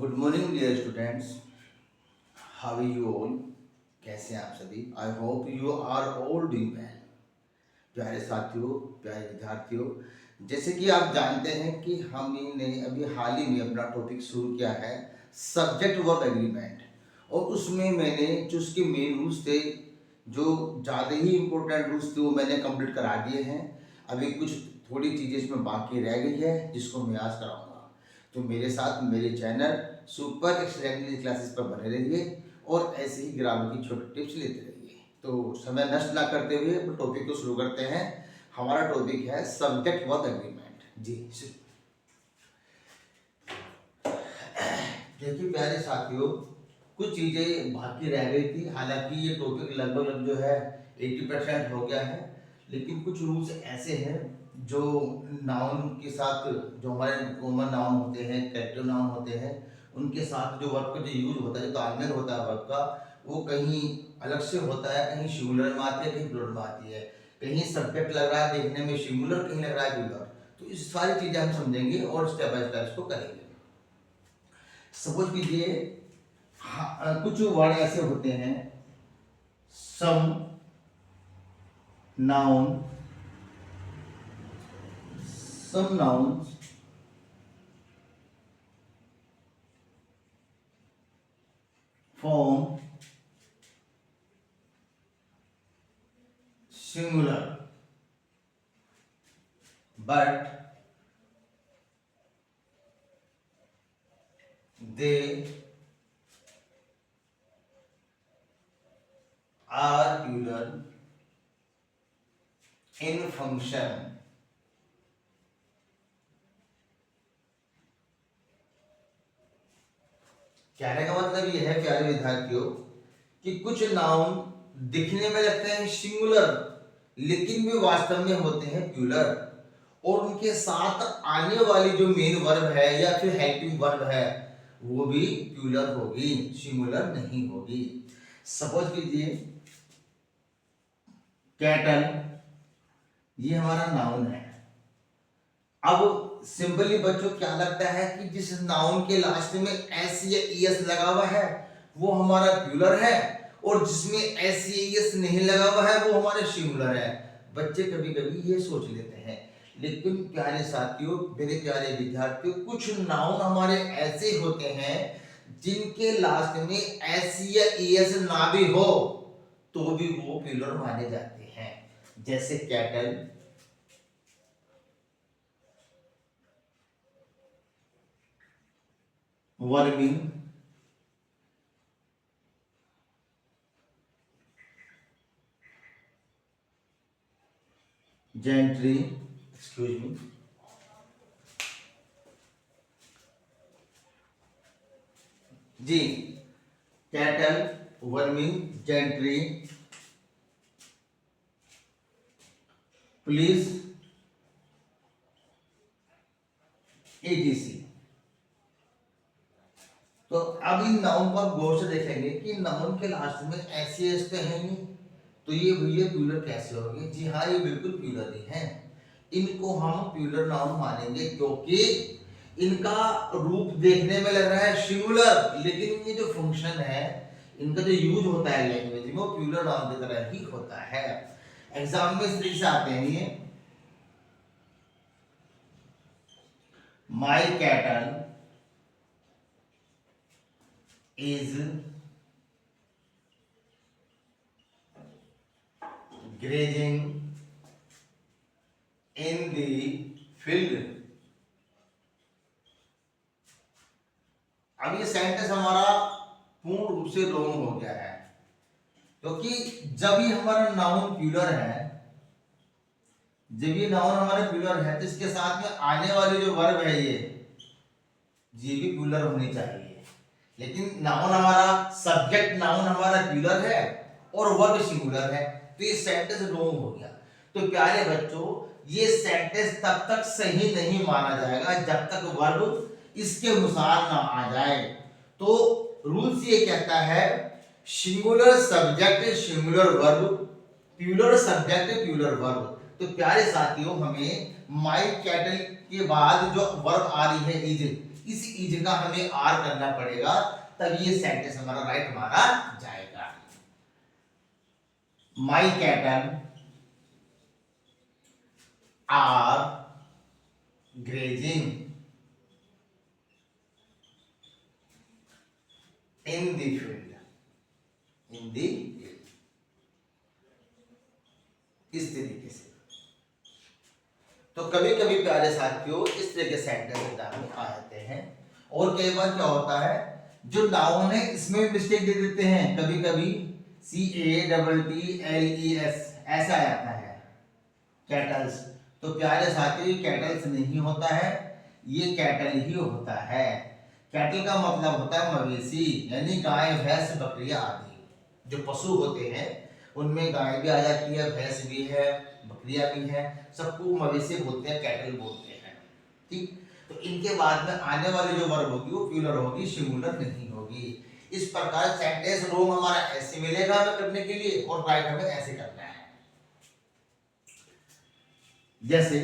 Good morning dear students, how are you all. कैसे हैं आप सभी? I hope you are all doing well. प्यारे साथियों, प्यारे विद्यार्थियों, जैसे कि आप जानते हैं कि हमने अभी हाल ही में अपना टॉपिक शुरू किया है सब्जेक्ट वर्ब एग्रीमेंट, और उसमें मैंने जो उसके मेन रूल्स थे, जो ज़्यादा ही इम्पोर्टेंट रूल्स थे, वो मैंने कंप्लीट करा दिए हैं। अभी कुछ थोड़ी चीज़ें इसमें बाकी रह गई है जिसको मैं आज कराऊंगा। तो मेरे साथ मेरे चैनल सुपर एक्सलेंट क्लासेस पर बने रहिए और ऐसे ही ग्रामर की छोटी टिप्स लेते रहिए। तो समय नष्ट ना करते हुए टॉपिक को शुरू करते हैं। हमारा टॉपिक है सब्जेक्ट वर्ब एग्रीमेंट। जी देखिए प्यारे साथियों, कुछ चीज़ें बाकी रह गई थी। हालांकि ये टॉपिक लगभग जो है 80% हो गया है, लेकिन कुछ रूल्स ऐसे हैं जो नाउन के साथ, जो हमारे कॉमन नाउन होते हैं, करेक्टिव नाउन होते हैं, उनके साथ जो वर्ब का जो यूज होता है, जो तालमेल होता है वर्ब का, वो कहीं अलग से होता है। कहीं सिंगुलर में आती है, कहीं प्लूरल में आती है। कहीं सब्जेक्ट लग रहा है देखने में सिंगुलर, कहीं लग रहा है प्लूरल। तो इस सारी चीज़ें हम समझेंगे और स्टेप बाय स्टेप इसको करेंगे। सपोज कीजिए कुछ वर्ड ऐसे होते हैं, some noun, some noun form singular but they are plural in function। कहने का मतलब यह है प्यारे विद्यार्थियों कि कुछ नाउन दिखने में लगते हैं सिंगुलर, लेकिन वे वास्तव में होते हैं प्लूरल, और उनके साथ आने वाली जो मेन वर्ब है या फिर हेल्पिंग वर्ब है वो भी प्लूरल होगी, सिंगुलर नहीं होगी। सपोज कीजिए कैटल, ये हमारा नाउन है। अब सिंपली बच्चों क्या लगता है कि जिस नाउन के लास्ट में एस या ईएस लगा हुआ है वो हमारा प्लूरल है, और जिसमें एस या ईएस नहीं लगा हुआ है वो हमारा सिंगुलर है। बच्चे कभी कभी ये सोच लेते हैं, लेकिन प्यारे साथियों, मेरे प्यारे विद्यार्थियों, कुछ नाउन हमारे ऐसे होते हैं जिनके लास्ट में एस या ईएस ना भी हो तो भी वो प्लूरल माने जाते हैं। जैसे cattle, vermin, gentry, excuse me, जी, cattle, vermin, gentry, police, etc. तो अब इन नाउन को आप गौर से देखेंगे कि नाउन के लास्ट में ऐसे एस तो है नहीं, तो ये भैया प्लूरल कैसे होंगे? जी हाँ, ये बिल्कुल प्लूरल ही हैं। इनको हम प्लूरल नाउन मानेंगे क्योंकि इनका रूप देखने में लग रहा है सिंगुलर, लेकिन ये जो फंक्शन है, इनका जो यूज होता है लैंग्वेज में, वो प्लूरल नाउन की तरह ही होता है। एग्जाम में इस तरीके से आते हैं ये, माई cattle is grazing in the field। अब ये सेंटेंस हमारा पूर्ण रूप से रॉन्ग हो गया है, क्योंकि जब ये हमारा नाउन प्लूरल है, जब ये नाउन हमारा प्लूरल है तो इसके साथ में आने वाली जो वर्ब है ये भी प्लूरल होनी चाहिए। लेकिन नाउन हमारा, सब्जेक्ट नाउन हमारा प्लूरल है और वर्ब सिंगुलर है, तो ये सेंटेंस रॉन्ग हो गया। तो प्यारे बच्चों, ये सेंटेंस तब तक सही नहीं माना जाएगा जब तक वर्ब इसके अनुसार ना आ जाए। तो रूल्स ये कहता है singular subject singular verb, plural subject plural verb. तो प्यारे साथियों, हमें माई कैटल के बाद जो वर्ब आ रही है इज, इस इज का हमें आर करना पड़ेगा, तभी ये सेंटेंस हमारा राइट माना जाएगा। My cattle are grazing in the field, in the field, इस तरीके से। तो कभी कभी प्यारे साथियों इस तरह के सेंटेंस एग्जाम में आ जाते हैं। और कई बार क्या होता है, जो नाउन है इसमें मिस्टेक दे देते हैं, कभी कभी CATTLES ऐसा आ जाता है कैटल्स। तो प्यारे साथियों ये कैटल्स नहीं होता है, ये कैटल ही होता है। कैटल का मतलब होता है मवेशी, यानी गाय भैंस बकरियां आदि। जो पशु होते हैं उनमें गाय भी आ जाती है, भैंस भी है, बकरियां भी है, सबको मवेशी बोलते हैं, कैटल बोलते हैं। ठीक, तो इनके बाद में आने वाली जो वर्ब होगी वो प्लूरल होगी, सिंगुलर नहीं होगी। इस प्रकार सेंटेंस रोम हमारा ऐसे मिलेगा हमें करने के लिए, और राइट हमें ऐसे करना है। जैसे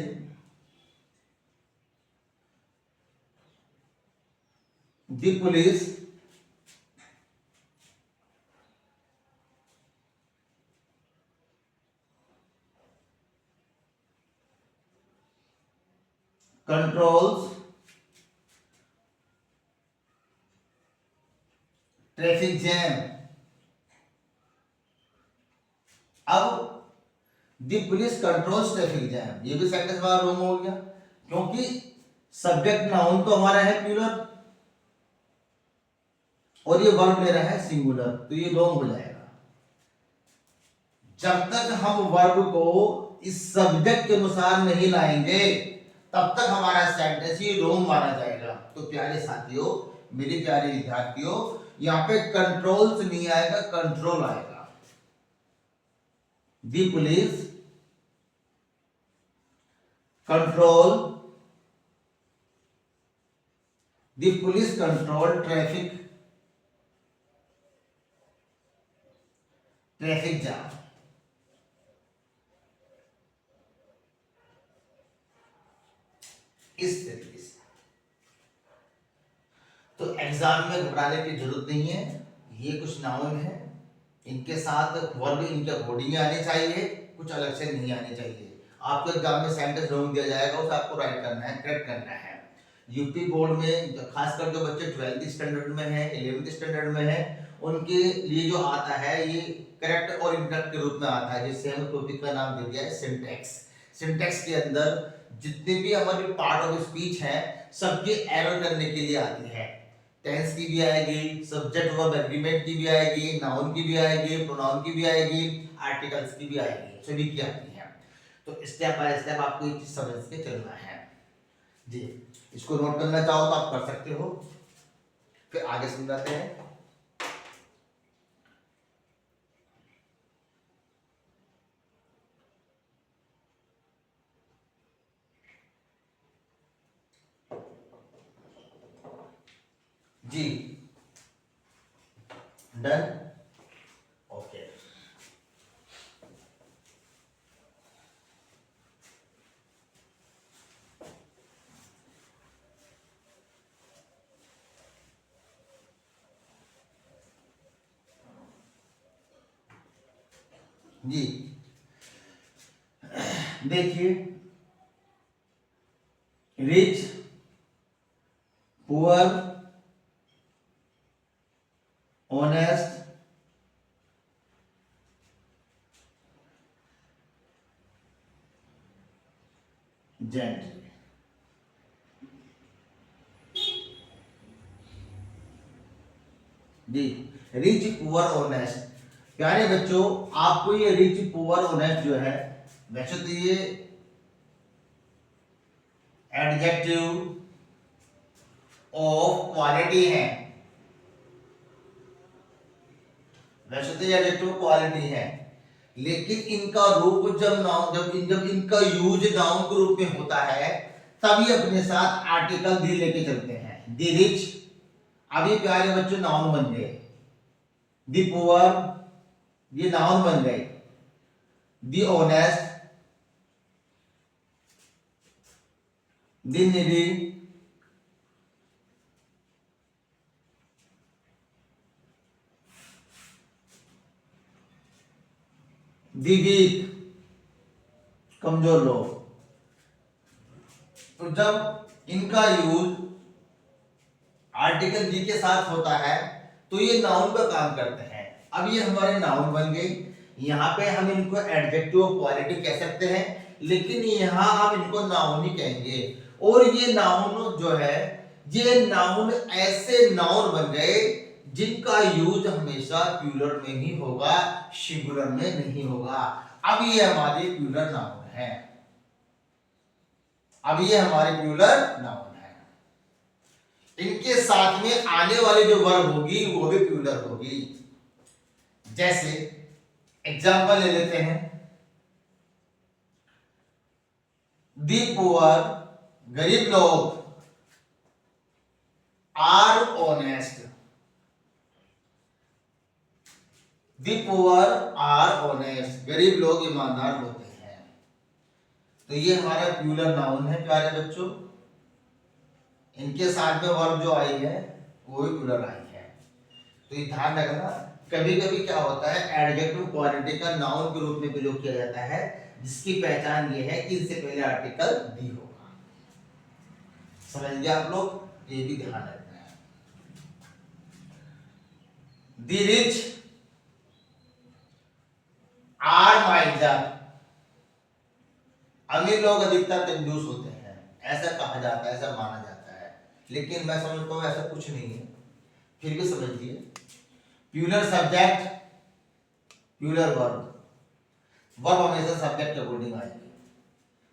the police controls traffic jam. अब the police controls traffic jam, ये भी सेंटेंस हमारा रॉन्ग हो गया, क्योंकि सब्जेक्ट नाउन तो हमारा है प्लूरल और ये वर्ब ले रहा है सिंगुलर, तो ये रॉन्ग हो जाएगा। जब तक हम वर्ब को इस सब्जेक्ट के अनुसार नहीं लाएंगे तब तक हमारा सेंटेंस ही रॉन्ग माना जाएगा। तो प्यारे साथियों, मेरे प्यारे विद्यार्थियों, यहाँ पे कंट्रोल्स नहीं आएगा, कंट्रोल आएगा। The police control, the police control traffic jam. इस तरीके से। तो एग्जाम में घबराने की जरूरत नहीं है, ये कुछ नाउन है, इनके साथ वर्ब इनके अकॉर्डिंग आने चाहिए, कुछ अलग से नहीं आने चाहिए। आपको एग्जाम में सेंटेंस रॉन्ग दिया जाएगा, उसे आपको राइट करना है, करेक्ट करना है। यूपी बोर्ड में खासकर जो बच्चे 12th स्टैंडर्ड में है, 11th स्टैंडर्ड में है, उनके लिए जो आता है ये करेक्ट और इनकरेक्ट के रूप में आता है, जिससे हम टॉपिक का नाम दे दिया है सिंटैक्स। सिंटैक्स के अंदर जितने भी हमारे पार्ट ऑफ स्पीच है सबके एरर करने के लिए आती है। टेंस की भी आएगी, सब्जेक्ट वर्ब एग्रीमेंट की भी आएगी, नाउन की भी आएगी, प्रोनाउन की भी आएगी, आर्टिकल्स की भी आएगी, सभी की आती है। तो स्टेप बाय स्टेप आपको ये चीज समझ के चलना है जी। इसको नोट करना चाहो तो आप कर सकते हो, फिर आगे समझाते हैं। जी डन, ओके। जी देखिए, रिच, पुअर, ऑनेस्ट, जेंटल। जी रिच, पुअर, ऑनेस्ट। प्यारे बच्चों, आपको ये रिच, पुअर, ऑनेस्ट जो है, वैसे तो ये एडजेक्टिव ऑफ क्वालिटी है, वैसे तो ये एडजेक्टिव क्वालिटी है, लेकिन इनका रूप जब नाउन जब इनका यूज नाउन के रूप में होता है तभी अपने साथ आर्टिकल दी लेके चलते हैं। दी रिच, अभी प्यारे बच्चों नाउन बन गए। दी पुअर, ये नाउन बन गए। दी ऑनेस्ट, दी नीडी, दी वीक, कमजोर लोग। तो जब इनका यूज आर्टिकल दी के साथ होता है तो ये नाउन का काम करते हैं। अब ये हमारे नाउन बन गए। यहाँ पे हम इनको एडजेक्टिव क्वालिटी कह सकते हैं, लेकिन यहाँ हम इनको नाउन ही कहेंगे। और ये नाउन जो है, ये नाउन ऐसे नाउन बन गए जिनका यूज हमेशा प्लूरल में ही होगा, सिंगुलर में नहीं होगा। अब ये हमारे प्लूरल नाउन है। अब ये हमारे प्लूरल नाउन है। इनके साथ में आने वाली जो वर्ब होगी वो भी प्लूरल होगी। जैसे एग्जांपल ले लेते हैं, दी पुअर, गरीब लोग, are honest, the poor are honest, गरीब लोग ईमानदार होते हैं। तो ये हमारा प्लूरल नाउन है प्यारे बच्चों। इनके साथ में वर्ब जो आई है वो भी प्लूरल आई है। तो ये ध्यान रखना, कभी कभी क्या होता है एडजेक्टिव क्वालिटी का नाउन के रूप में प्रयोग किया जाता है, जिसकी पहचान ये है कि इससे पहले आर्टिकल दी होगा। समझ गए आप लोग? ये भी ध्यान रखना है। दी रिच आर माइजर, अमीर लोग अधिकतर कंजूस होते हैं, ऐसा कहा जाता है, ऐसा माना जाता है। लेकिन मैं समझता हूं ऐसा कुछ नहीं है, फिर भी समझिए। Plural subject, plural verb, verb हमेशा सब्जेक्ट के अकॉर्डिंग आएगी।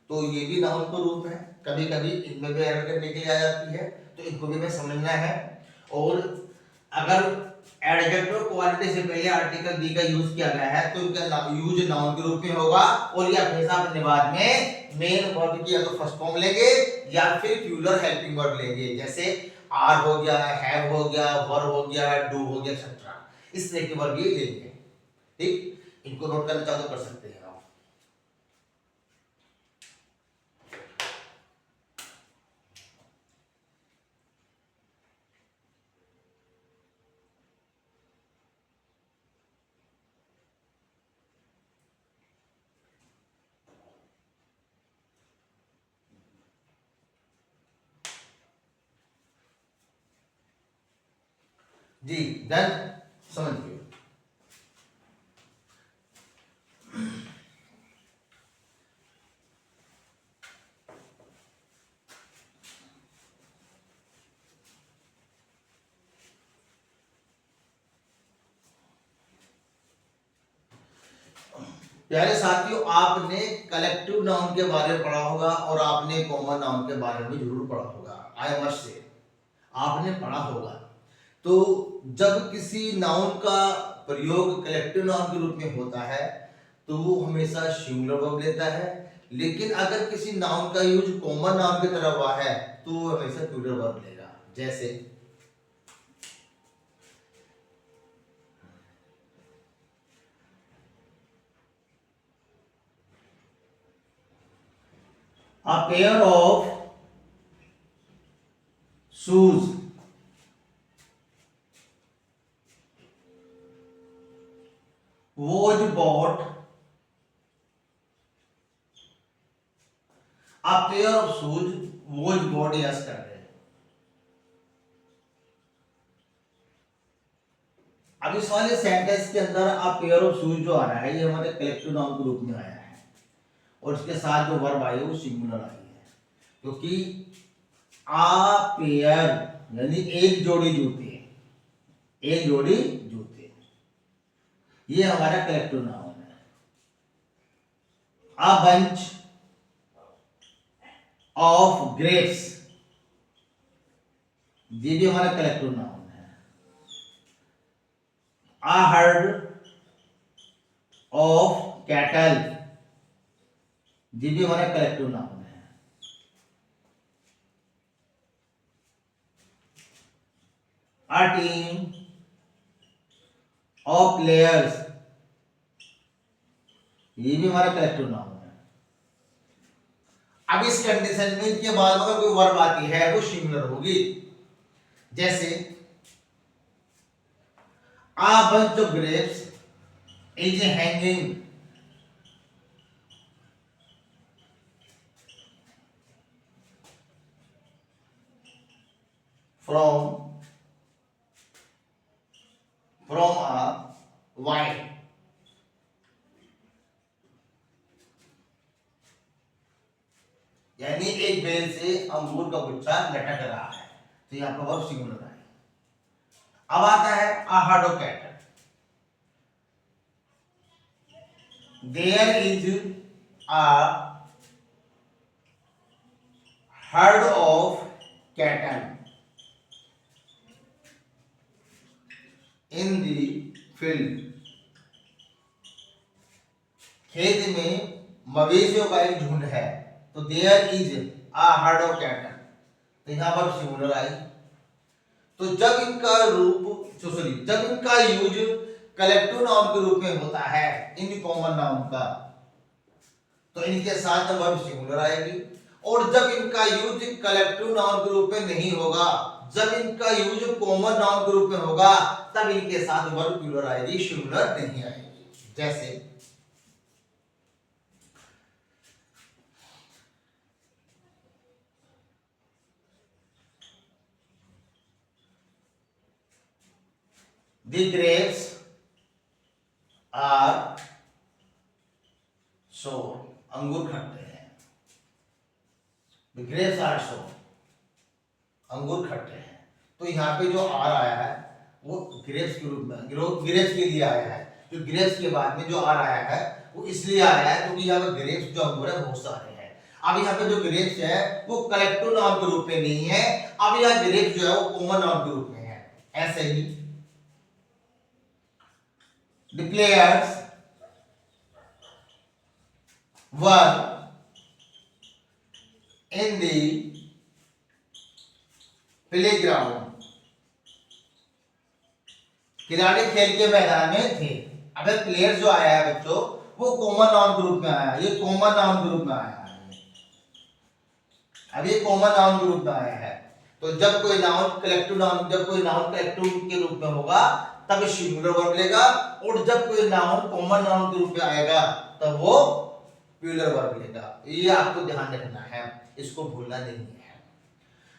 तो ये भी नाउन का रूप है। कभी कभी इनमें भी एरर करने के लिए आ जाती है, तो इनको भी हमें समझना है। और अगर एडजेक्टिव क्वालिटी से पहले आर्टिकल दी का यूज किया गया है तो इनका यूज नाउन के रूप में होगा, और ये हमेशा अपने बाद में मेन वर्ब की या तो फर्स्ट फॉर्म लेंगे या फिर प्लूरल हेल्पिंग वर्ब लेंगे। जैसे आर हो गया, हैव हो गया, वर हो गया, डू हो गया, एक्सेट्रा। इस तरह के वर्ब ये लेंगे। ठीक, इनको नोट करना चाहो तो कर सकते हैं आप। जी डन, समझिए। प्यारे साथियों, आपने कलेक्टिव नाउन के बारे में पढ़ा होगा और आपने कॉमन नाउन के बारे में जरूर पढ़ा होगा। आई मस्ट से आपने पढ़ा होगा। तो जब किसी नाउन का प्रयोग कलेक्टिव नाउन के रूप में होता है तो वो हमेशा सिंगुलर वर्ब लेता है, लेकिन अगर किसी नाउन का यूज कॉमन नाउन की तरह हुआ है तो वो हमेशा प्लूरल वर्ब लेगा। जैसे a pair of shoes was bought, a pair of shoes was bought yesterday। अब इस वाले सेंटेंस के अंदर a pair of shoes जो आ रहा है ये हमारे कलेक्टिव नाउन के रूप में आया है, और इसके साथ जो वर्ब आई है वो सिंगुलर आई है, क्योंकि आ पेयर यानी एक जोड़ी जूते, एक जोड़ी जूते, ये हमारा कलेक्टिव नाउन है। आ बंच ऑफ ग्रेप्स, ये भी हमारा कलेक्टिव नाउन है। आ हर्ड ऑफ कैटल, ये भी हमारा कलेक्टिव नाउन है। A team of players, ये भी हमारा कलेक्टिव नाउन है। अब इस कंडीशन में इनके बाद अगर कोई वर्ब आती है वो सिंगुलर होगी। जैसे A bunch of grapes is hanging from a vine. यानी एक बेल से अंगूर का गुच्छा लटक रहा है, तो यहाँ पर वर्ब सिंगुलर है। अब आता है a herd of cattle. There is a herd of cattle in the field. खेत में मवेशियों का एक झुंड है, तो there is a herd of cattle, तो यहाँ पर सिंगुलर आई। तो जब इनका जब इनका यूज कलेक्टिव नाउन के रूप में होता है इन कॉमन नाउन का, तो इनके साथ वर्ब सिंगुलर आएगी। और जब इनका यूज कलेक्टिव नाउन के रूप में नहीं होगा, जब इनका यूज कॉमन नाउन के रूप में होगा, तब इनके साथ वर्ब प्लूरल आएगी, सिंगुलर नहीं आएगी। जैसे The grapes are sour. अंगूर खट्टे हैं। The grapes are sour. अंगूर खट्टे हैं। तो यहाँ पे जो आर आया है वो ग्रेप्स के रूप में, ग्रेप्स के लिए आया है। जो ग्रेप्स के बाद में जो आर आया है वो इसलिए आया है क्योंकि यहाँ पे ग्रेप्स जो अंगूर है बहुत सारे हैं। अब यहाँ पे जो ग्रेप्स है वो कलेक्टिव नाउन के रूप में नहीं है, अब यहाँ ग्रेप्स जो है वो कॉमन नाउन के रूप में है। ऐसे ही the players were in the playground. खिलाड़ी खेल के मैदान में थे। अब प्लेयर्स जो आया है बच्चों वो कॉमन नाउन के रूप में आया है, ये कॉमन नाउन के रूप में आया है। अब ये कॉमन नाउन के रूप में आया है, तो जब कोई नाउन कलेक्टिव नाउन, जब कोई नाउन कलेक्टिव के रूप में होगा तब सिंगुलर वर्ब लेगा, और जब कोई नाउन कॉमन नाउन के रूप में आएगा तब वो प्लूरल वर्ब लेगा। ये आपको ध्यान रखना है, इसको भूलना नहीं है।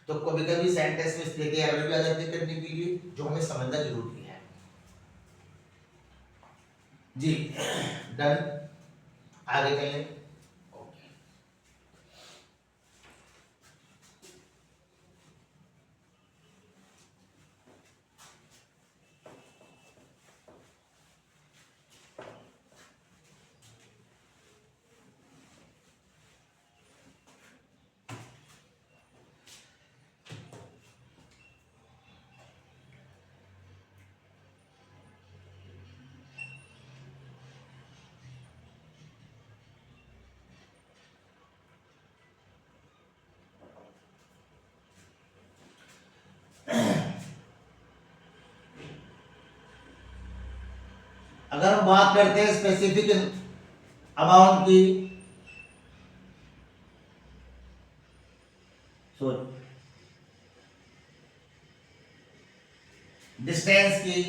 तो कभी कभी सेंटेंस में इस तरह के एरर भी आ जाते हैं करने के लिए, जो हमें समझना जरूरी है। जी डन, आगे चलें। अगर हम बात करते हैं स्पेसिफिक अमाउंट की, डिस्टेंस की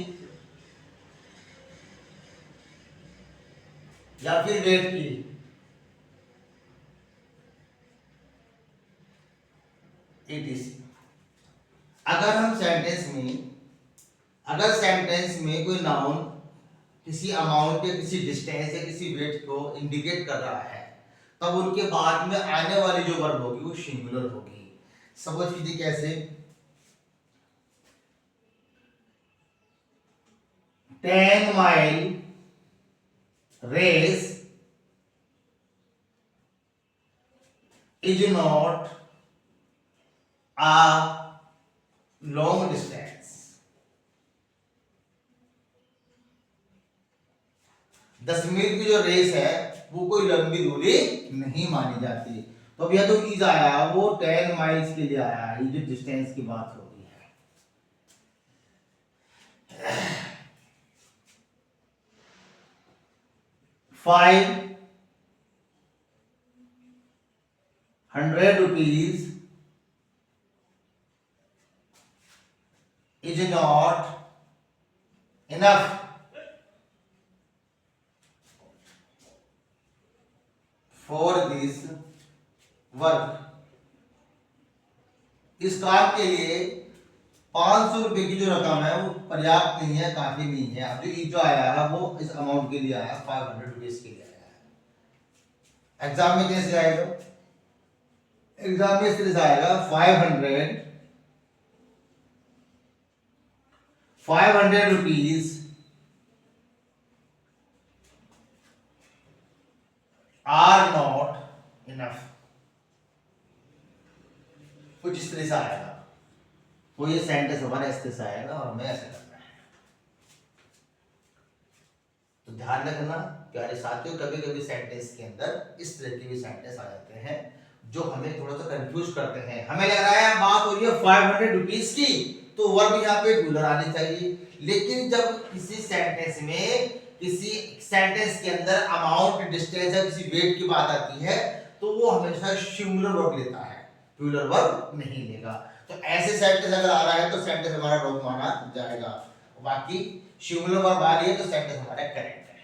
या फिर वेट की, etc. अगर हम सेंटेंस में कोई नाउन किसी अमाउंट या किसी डिस्टेंस या किसी वेट को इंडिकेट कर रहा है, तब उनके बाद में आने वाली जो वर्ब होगी वो सिंगुलर होगी। समझ लीजिए कैसे, 10 mile race is not a long distance. 10 मील की जो रेस है वो कोई लंबी दूरी नहीं मानी जाती। तो अब यह जो चीज आया वो 10 माइल्स के लिए आया है, ये जो डिस्टेंस की बात हो रही है। 500 rupees is not enough for this work. इस काम के लिए 500 रुपए की जो रकम है वो पर्याप्त नहीं है, काफी नहीं है। अब जो आया है वो इस अमाउंट के लिए आया, 500 रुपीज के लिए आया है। एग्जाम में कैसे आएगा? एग्जाम में इस तरह से आएगा 500 रुपीज आर नॉट इनफ, कुछ इस तरह से आएगा। तो ये सेंटेंस हमारा इस तरह से आएगा और हमें ऐसे करना है। तो ध्यान रखना प्यारे साथियों, कभी कभी सेंटेंस के अंदर इस तरह के भी सेंटेंस आ जाते हैं जो हमें थोड़ा सा कंफ्यूज करते हैं। हमें लग रहा है बात हो रही है 500 रुपीज की, तो वर्ब यहाँ पे डॉलर आनी चाहिए। लेकिन जब किसी सेंटेंस में, किसी सेंटेंस के अंदर अमाउंट, डिस्टेंस या किसी वेट की बात आती है तो वो हमेशा सिंगुलर वर्ब लेता है, प्लूरल वर्ब नहीं लेगा। तो ऐसे सेंटेंस अगर आ रहा है तो सेंटेंस हमारा रॉन्ग माना जाएगा। बाकी सिंगुलर वर्ब आ रही है तो सेंटेंस हमारा करेक्ट है।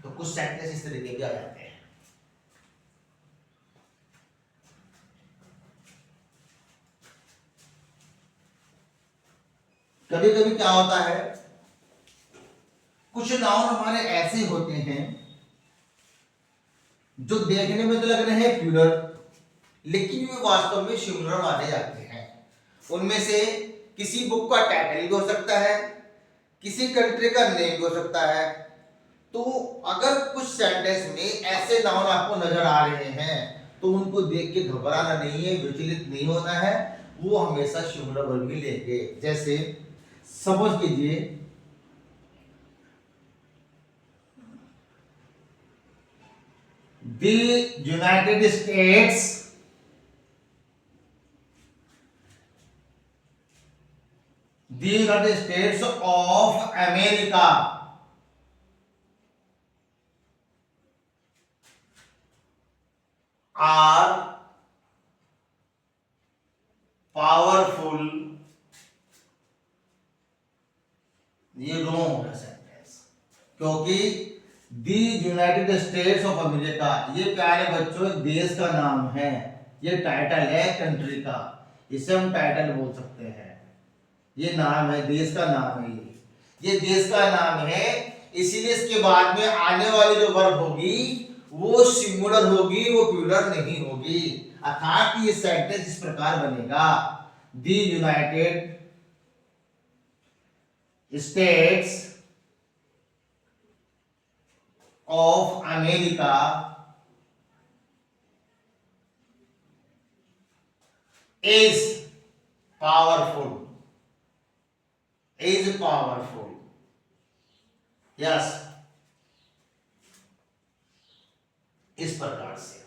तो कुछ सेंटेंस इस तरीके के भी आ जाते हैं। कभी कभी क्या होता है, कुछ नाउन हमारे ऐसे होते हैं जो देखने में तो लग रहे हैं प्लूरल, लेकिन वे वास्तव में सिंगुलर माने जाते हैं। उनमें से किसी बुक का टाइटल भी हो सकता है, किसी कंट्री का नेम भी हो सकता है। तो अगर कुछ सेंटेंस में ऐसे नाउन आपको नजर आ रहे हैं तो उनको देख के घबराना नहीं है, विचलित नहीं होना है, वो हमेशा सिंगुलर वर्ब ही लेंगे। जैसे सपोज कीजिए the United States of America are powerful, ये दोनों होगा सेंटेंस, क्योंकि the United States of America, ये प्यारे बच्चों देश का नाम है, ये टाइटल है कंट्री का, इसे हम टाइटल बोल सकते हैं। ये नाम है, देश का नाम है, ये देश का नाम है, इसीलिए इसके बाद में आने वाली जो वर्ब होगी वो सिंगुलर होगी, वो प्लूरल नहीं होगी। अर्थात ये सेंटेंस इस प्रकार बनेगा, the United States of America is powerful, is powerful, yes, इस प्रकार से।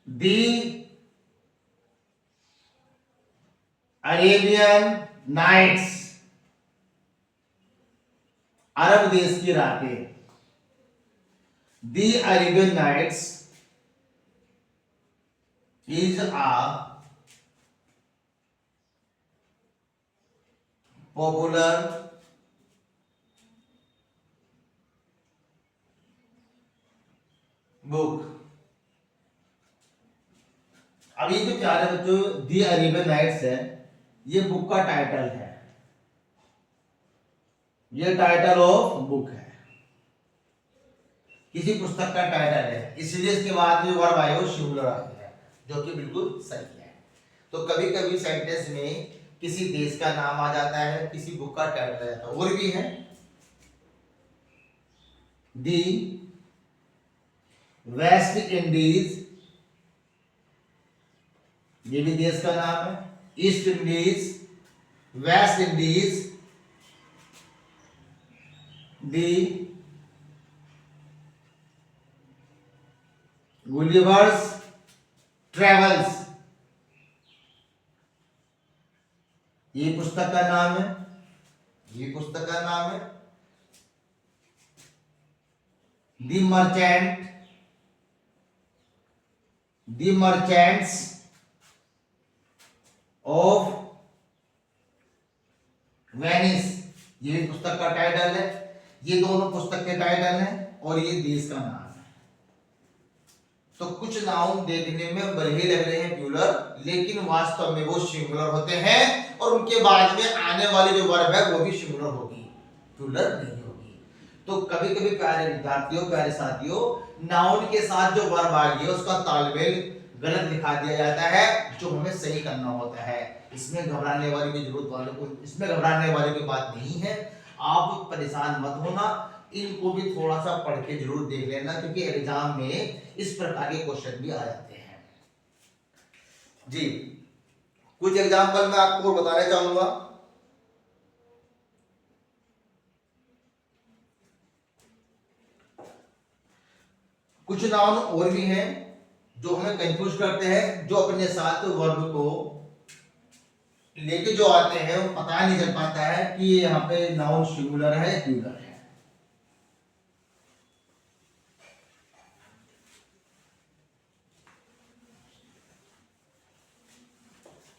दी अरेबियन नाइट्स, अरब देश की रातें, the Arabian Nights is a popular book. अब ये जो प्यारे बच्चों दी अरेबियन नाइट्स है, ये बुक का टाइटल है, ये टाइटल ऑफ बुक है, किसी पुस्तक का टाइटल है, इसलिए इसके बाद जो वर्ब आए वो सिंगुलर आती है, जो कि बिल्कुल सही है। तो कभी कभी सेंटेंस में किसी देश का नाम आ जाता है, किसी बुक का टाइटल आ जाता है। और भी है दी वेस्ट इंडीज, ये भी देश का नाम है, ईस्ट इंडीज, वेस्ट इंडीज, दी गुलिवर्स ट्रेवल्स, ये पुस्तक का नाम है, ये पुस्तक का नाम है। The merchant, the merchants of Venice, ये पुस्तक का टाइटल है, ये दोनों पुस्तक के टाइटल हैं और ये देश का नाम है। तो कुछ नाउन देखने में भले ही लग रहे हैं प्लूरल, लेकिन वास्तव में वो सिंगुलर होते हैं और उनके बाद में आने वाली जो वर्ब है वो भी सिंगुलर होगी, प्लूरल नहीं होगी। तो कभी कभी प्यारे विद्यार्थियों, प्यारे साथियों, नाउन के साथ जो वर्ब आ गई है उसका तालमेल गलत दिखा दिया जाता है, जो हमें सही करना होता है। इसमें घबराने वाली की जरूरत वाले को, इसमें घबराने वाली कोई बात नहीं है। आप परेशान मत होना, इनको भी थोड़ा सा पढ़ के जरूर देख लेना, क्योंकि एग्जाम में इस प्रकार के क्वेश्चन भी आ जाते हैं जी। कुछ एग्जाम्पल मैं आपको बताना चाहूंगा। कुछ नाउन और भी हैं जो हमें कंफ्यूज करते हैं, जो अपने साथ वर्ब को लेके जो आते हैं वो पता नहीं चल पाता है कि ये यहाँ पे नाउन सिंगुलर है या प्लूरल है।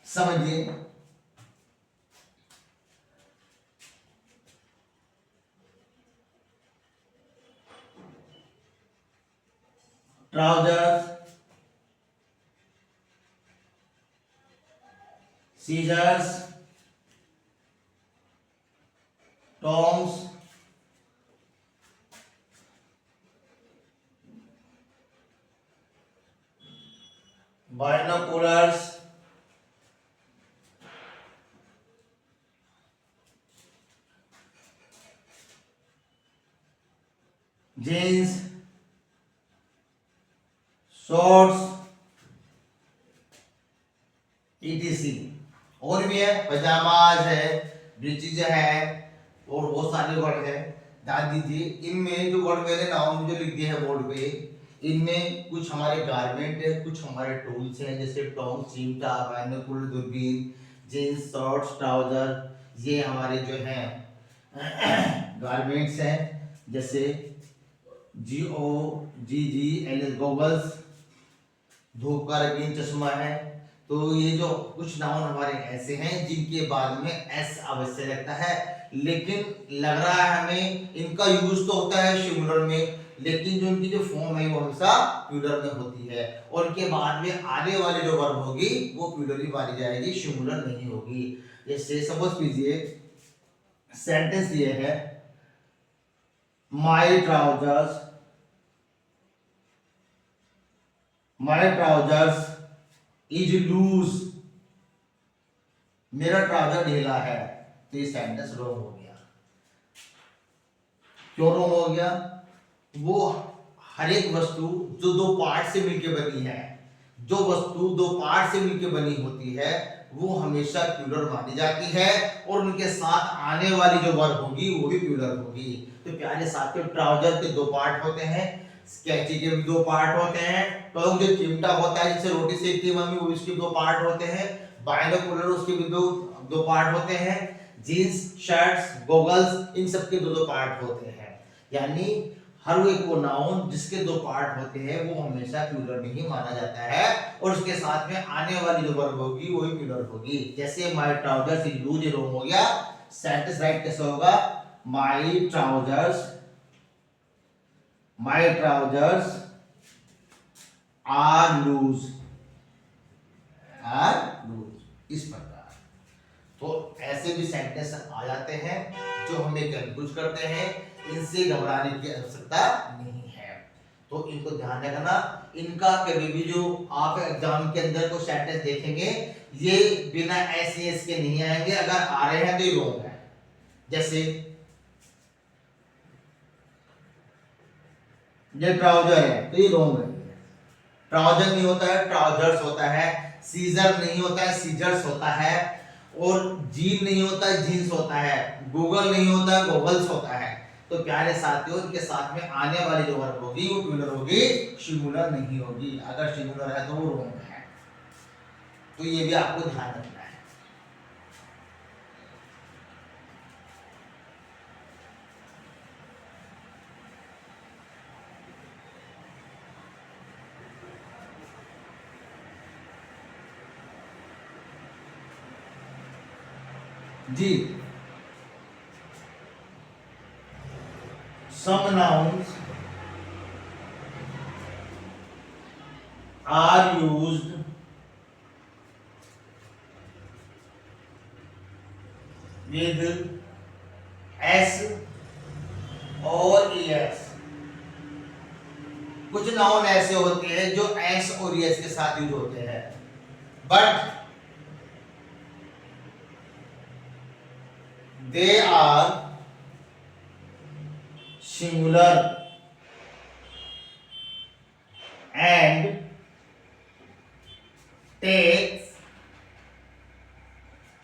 समझिए, trousers, scissors, tongs, binoculars, jeans, shorts, etc. और भी है, पजामाज है, ब्रीचेज है, और बहुत सारे वर्ड है। ध्यान दीजिए, इनमें जो वर्ड मैंने नाउन जो लिख दिए हैं बोर्ड पे, इनमें कुछ हमारे गारमेंट है, कुछ हमारे टूल्स हैं, जैसे टोंग, चिमटा, बाइनोकुलर, दूरबीन, जींस, शॉर्ट्स, ट्राउजर, ये हमारे जो हैं गारमेंट्स हैं, जैसे GOGGLS गॉगल्स, धूप का रंगीन चश्मा है। तो ये जो कुछ नाउन हमारे ऐसे हैं जिनके बाद में एस अवश्य लगता है, लेकिन लग रहा है हमें इनका यूज तो होता है सिंगुलर में, लेकिन जो इनकी जो फॉर्म है वो हमेशा प्लूरल में होती है, और इनके बाद में आने वाली जो वर्ब होगी वो प्लूरल ही मानी जाएगी, सिंगुलर नहीं होगी। जैसे सपोज कीजिए, सेंटेंस ये है, माई ट्राउजर्स इज लूज, मेरा ट्राउजर ढीला है। तो ये सेंटेंस रॉन्ग हो गया। क्यों रॉन्ग हो गया? वो हर एक वस्तु जो दो पार्ट से मिलकर बनी है, जो वस्तु दो पार्ट से मिलकर बनी होती है वो हमेशा प्लूरल मानी जाती है, और उनके साथ आने वाली जो वर्ब होगी वो भी प्लूरल होगी। तो प्यारे साथियों, ट्राउजर के दो पार्ट होते हैं, कैंची के भी दो पार्ट होते हैं, टोंग जो चिमटा होता है जिससे रोटी सेकती है मम्मी, वो इसके दो पार्ट होते हैं, बाइनोकुलर उसके भी दो पार्ट होते हैं, जीन्स, शर्ट्स, गॉगल्स, इन सब के दो पार्ट होते हैं। यानी हर एक वो नाउन जिसके दो पार्ट होते हैं वो हमेशा प्लूरल में ही माना जाता है, और उसके साथ में आने वाली जो वर्ब होगी वो भी प्लूरल होगी। जैसे माय ट्राउजर्स इज लूज, ये रॉन्ग हो गया। सेंटेंस राइट कैसे होगा? माय ट्राउजर्स आर लूज, इस प्रकार। तो ऐसे भी सेंटेंस आ जाते हैं जो हमें कंफ्यूज करते हैं, इनसे घबराने की आवश्यकता नहीं है। तो इनको ध्यान रखना, इनका कभी भी जो आप एग्जाम के अंदर को सेंटेंस देखेंगे ये बिना एस के नहीं आएंगे, अगर आ रहे हैं तो ये रॉन्ग है। जैसे ये ट्राउजर है तो ये रॉन्ग है, ट्राउजर नहीं होता है, ट्राउजर्स होता है, सीजर नहीं होता है, सीजर्स होता है, और जीन नहीं होता है, जीन्स होता है, गूगल नहीं होता है, गॉगल्स होता है। तो प्यारे साथियों, इनके साथ में आने वाली जो वर्ब होगी वो प्लूरल होगी, सिंगुलर नहीं होगी। अगर सिंगुलर है तो वो रॉन्ग है। तो ये भी आपको ध्यान रखना है। जी, some nouns are used with s और es। कुछ नाउन ऐसे होते हैं जो एस और एस के साथ यूज होते हैं, but they are singular and take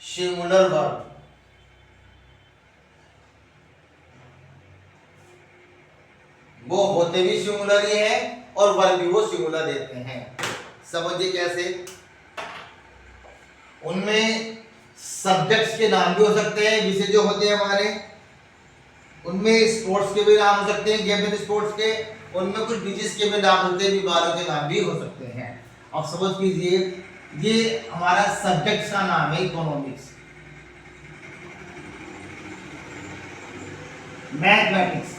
singular verb. वो होते भी सिंगुलर ही हैं और वर्ब भी वो सिंगुलर देते हैं। समझिए कैसे? उनमें सब्जेक्ट्स के नाम भी हो सकते हैं, विषय जो होते हैं हमारे, उनमें स्पोर्ट्स के भी नाम हो सकते हैं, गेम एंड स्पोर्ट्स के, उनमें कुछ डिजीज के भी नाम होते हैं, बीमारियों के नाम भी हो सकते हैं। अब समझ कीजिए, ये हमारा सब्जेक्ट्स का नाम है इकोनॉमिक्स, मैथमेटिक्स,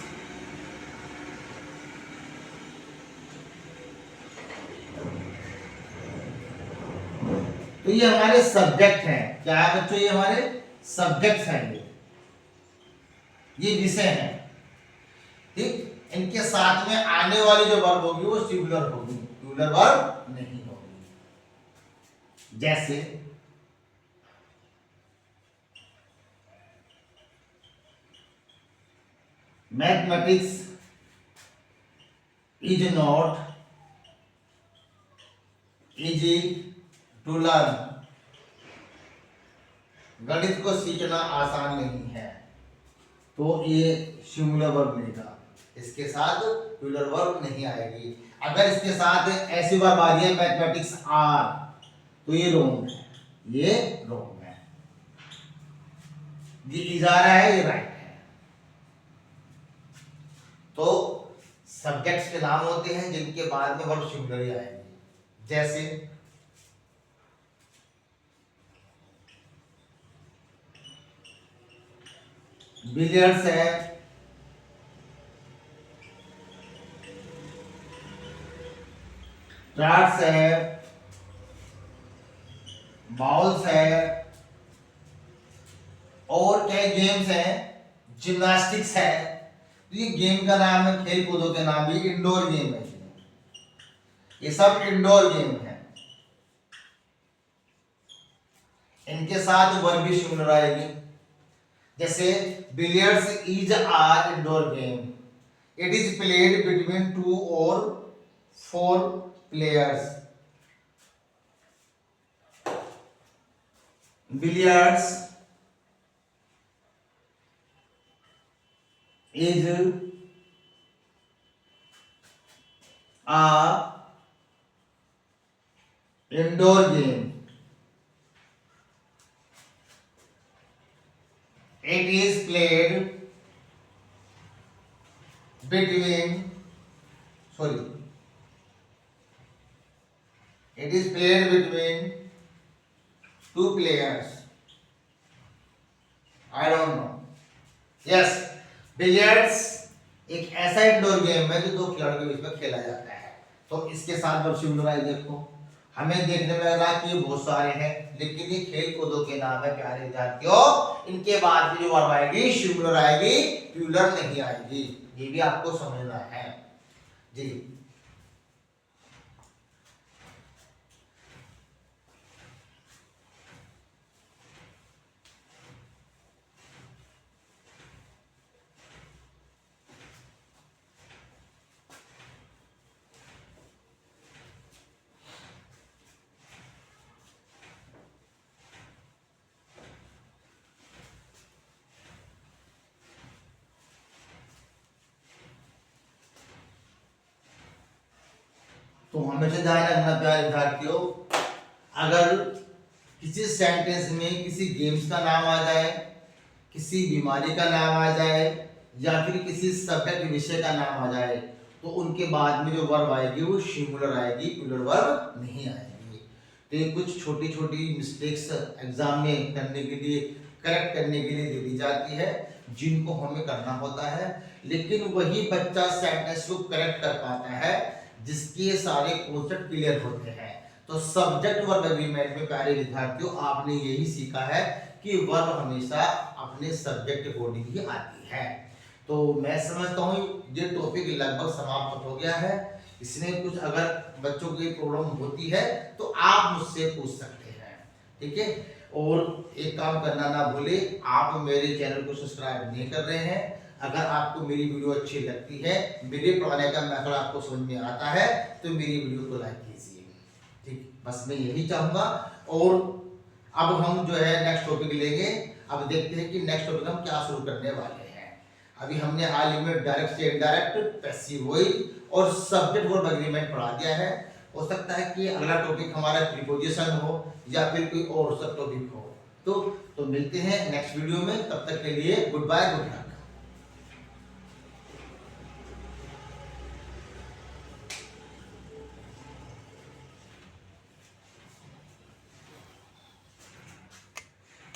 तो ये हमारे सब्जेक्ट हैं। क्या है बच्चों? ये हमारे सब्जेक्ट्स हैं, ये विषय हैं। ठीक, इनके साथ में आने वाली जो वर्ब होगी वो सिंगुलर होगी, प्लूरल वर्ब नहीं होगी। जैसे mathematics is not easy to learn. गणित को सीखना आसान नहीं है, तो ये सिंगुलर वर्ब लेगा, इसके साथ प्लूरल वर्ब नहीं आएगी। अगर इसके साथ ऐसी वर्ब आ रही है मैथमेटिक्स आर, तो ये रॉन्ग है, ये रॉन्ग है। ये इजारा है, ये राइट है। तो सब्जेक्ट्स के नाम होते हैं जिनके बाद में वर्ब सिंगुलर ही आएगी। जैसे बिलियर्ड्स है, चार्ट्स है, बॉल्स है, और क्या गेम्स है, जिम्नास्टिक्स है। तो ये गेम का नाम है, खेल कूदों के नाम भी इंडोर गेम है, ये सब इंडोर गेम है। इनके साथ वर्ब भी सिंगुलर आएगी। जैसे billiards is are indoor game, it is played between 2 और 4 players. Billiards is a indoor game, it is played between it is played between 2 players. I don't know. Yes, billiards एक ऐसा indoor game है जो 2 खिलाड़ियों के बीच में खेला जाता है। तो इसके साथ वर्ब सिंगुलर आई। देखो, हमें देखने में लग रहा है कि ये बहुत सारे हैं, लेकिन ये खेल कूदों के नाम है प्यारे विद्यार्थियों। इनके बाद में जो वर्ब आएगी सिंगुलर आएगी, प्लूरल नहीं आएगी। ये भी आपको समझना है जी। तो हमेशा ध्यान रखना प्यारे विद्यार्थियों, अगर किसी सेंटेंस में किसी गेम्स का नाम आ जाए, किसी बीमारी का नाम आ जाए, या फिर किसी सब्जेक्ट विषय का नाम आ जाए, तो उनके बाद में जो वर्ब आएगी वो सिंगुलर आएगी, प्लूरल वर्ब नहीं आएगी। तो ये कुछ छोटी छोटी मिस्टेक्स एग्जाम में करने के लिए, करेक्ट करने के लिए दे दी जाती है, जिनको हमें करना होता है। लेकिन वही बच्चा सेंटेंस को करेक्ट कर पाता है जिसके सारे कॉन्सेप्ट क्लियर होते हैं। तो सब्जेक्ट वर्ब एग्रीमेंट में प्यारे विद्यार्थियों आपने यही सीखा है कि वर्ब हमेशा अपने सब्जेक्ट अकॉर्डिंग ही आती है। तो मैं समझता हूँ ये टॉपिक लगभग समाप्त हो गया है। इसमें कुछ अगर बच्चों की प्रॉब्लम होती है तो आप मुझसे पूछ सकते हैं, ठीक है। और एक काम करना ना भूले, आप मेरे चैनल को सब्सक्राइब नहीं कर रहे हैं। अगर आपको मेरी वीडियो अच्छी लगती है, मेरे पढ़ाने का मेथड आपको समझ में आता है, तो मेरी वीडियो को लाइक कीजिए, ठीक। बस मैं यही चाहूंगा। और अब हम जो है नेक्स्ट टॉपिक लेंगे। अब देखते हैं कि नेक्स्ट टॉपिक हम क्या शुरू करने वाले हैं। अभी हमने हाल ही में डायरेक्ट से इनडायरेक्ट, पैसिव वॉइस और सब्जेक्ट वर्ब एग्रीमेंट पढ़ा दिया है। हो सकता है कि अगला टॉपिक हमारा प्रीपोजिशन हो या फिर कोई और सब टॉपिक हो। तो मिलते हैं नेक्स्ट वीडियो में, तब तक के लिए गुड बाय, गुड लक।